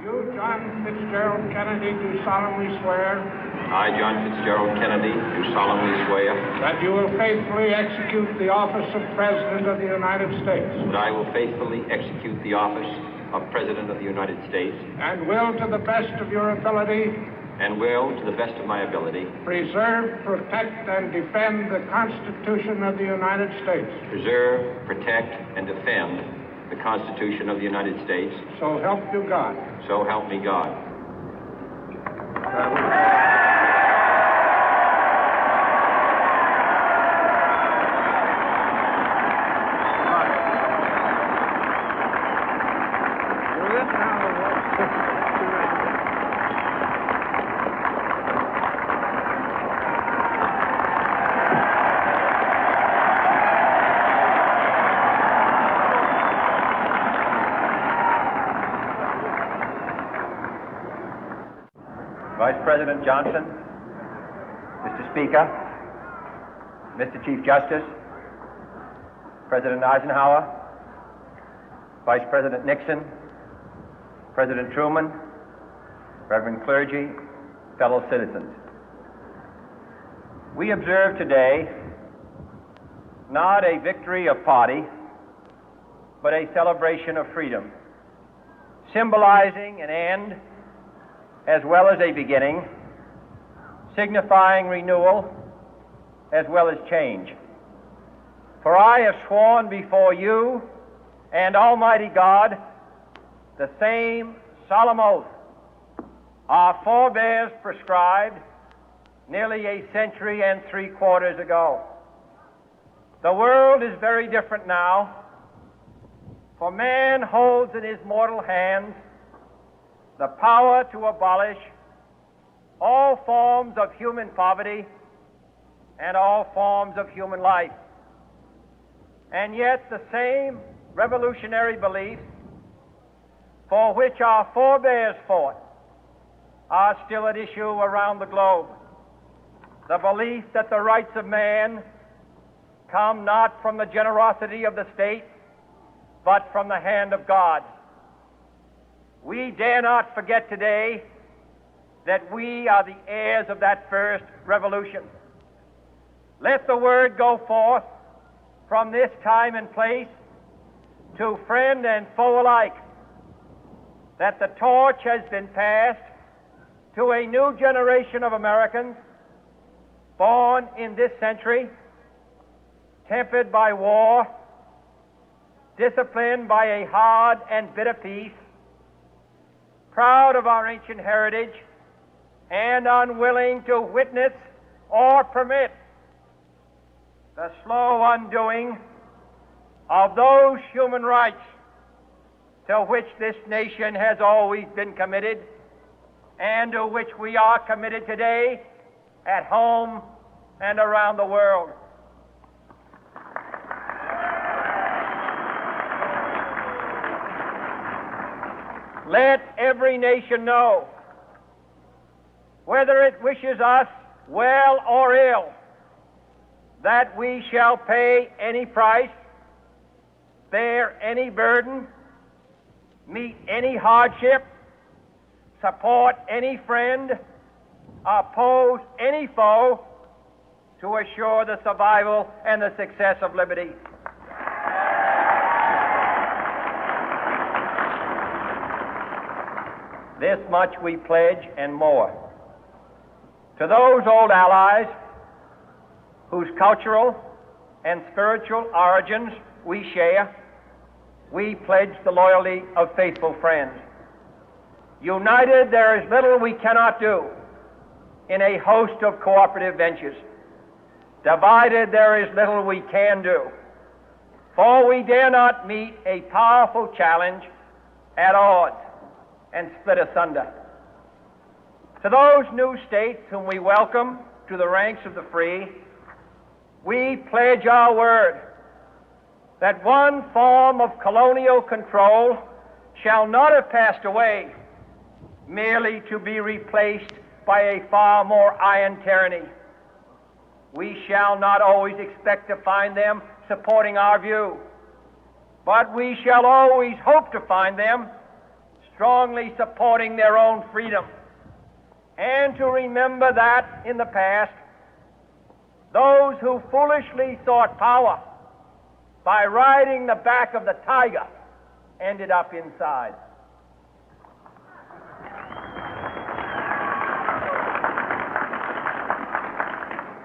You, John Fitzgerald Kennedy, do solemnly swear I, John Fitzgerald Kennedy, do solemnly swear that you will faithfully execute the office of President of the United States that I will faithfully execute the office of President of the United States and will, to the best of your ability, and will, to the best of my ability, preserve, protect, and defend the Constitution of the United States. preserve, protect, and defend the Constitution of the United States. So help you God. So help me God. Vice President Johnson, Mr. Speaker, Mr. Chief Justice, President Eisenhower, Vice President Nixon, President Truman, Reverend clergy, fellow citizens. We observe today not a victory of party, but a celebration of freedom, symbolizing an end as well as a beginning, signifying renewal as well as change. For I have sworn before you and Almighty God the same solemn oath our forebears prescribed nearly a century and 3/4 ago. The world is very different now, for man holds in his mortal hands the power to abolish all forms of human poverty and all forms of human life. And yet the same revolutionary beliefs for which our forebears fought are still at issue around the globe. The belief that the rights of man come not from the generosity of the state, but from the hand of God. We dare not forget today that we are the heirs of that first revolution. Let the word go forth from this time and place to friend and foe alike that the torch has been passed to a new generation of Americans born in this century, tempered by war, disciplined by a hard and bitter peace, proud of our ancient heritage, and unwilling to witness or permit the slow undoing of those human rights to which this nation has always been committed and to which we are committed today at home and around the world. Let every nation know, whether it wishes us well or ill, that we shall pay any price, bear any burden, meet any hardship, support any friend, oppose any foe to assure the survival and the success of liberty. This much we pledge and more. To those old allies whose cultural and spiritual origins we share, we pledge the loyalty of faithful friends. United, there is little we cannot do in a host of cooperative ventures. Divided, there is little we can do, for we dare not meet a powerful challenge at odds and split asunder. To those new states whom we welcome to the ranks of the free, we pledge our word that one form of colonial control shall not have passed away, merely to be replaced by a far more iron tyranny. We shall not always expect to find them supporting our view, but we shall always hope to find them strongly supporting their own freedom, and to remember that in the past, those who foolishly sought power by riding the back of the tiger ended up inside.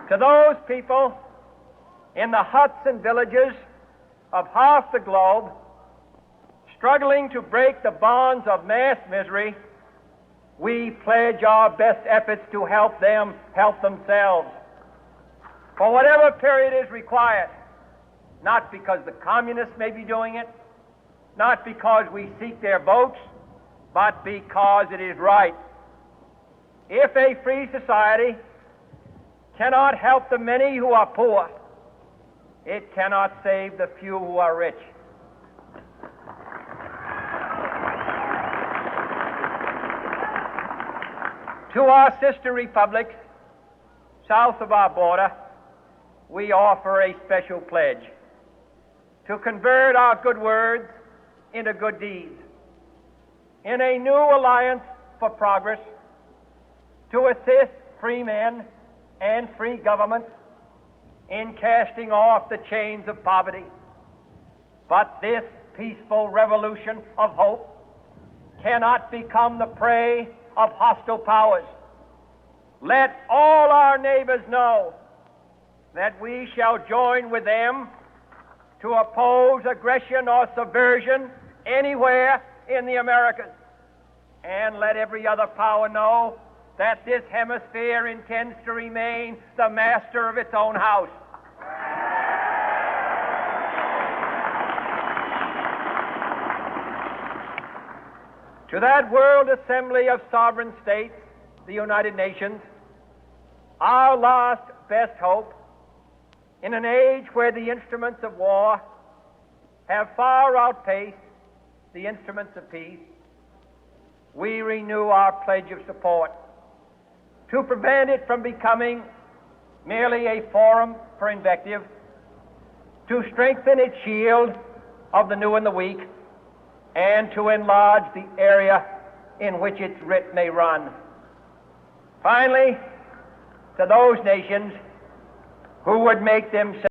To those people in the huts and villages of half the globe struggling to break the bonds of mass misery, we pledge our best efforts to help them help themselves for whatever period is required, not because the communists may be doing it, not because we seek their votes, but because it is right. If a free society cannot help the many who are poor, it cannot save the few who are rich. To our sister republics south of our border, we offer a special pledge to convert our good words into good deeds, in a new alliance for progress, to assist free men and free governments in casting off the chains of poverty. But this peaceful revolution of hope cannot become the prey of hostile powers. Let all our neighbors know that we shall join with them to oppose aggression or subversion anywhere in the Americas. And let every other power know that this hemisphere intends to remain the master of its own house. To that World Assembly of Sovereign States, the United Nations, our last best hope, in an age where the instruments of war have far outpaced the instruments of peace, we renew our pledge of support to prevent it from becoming merely a forum for invective, to strengthen its shield of the new and the weak, and to enlarge the area in which its writ may run. Finally, to those nations who would make themselves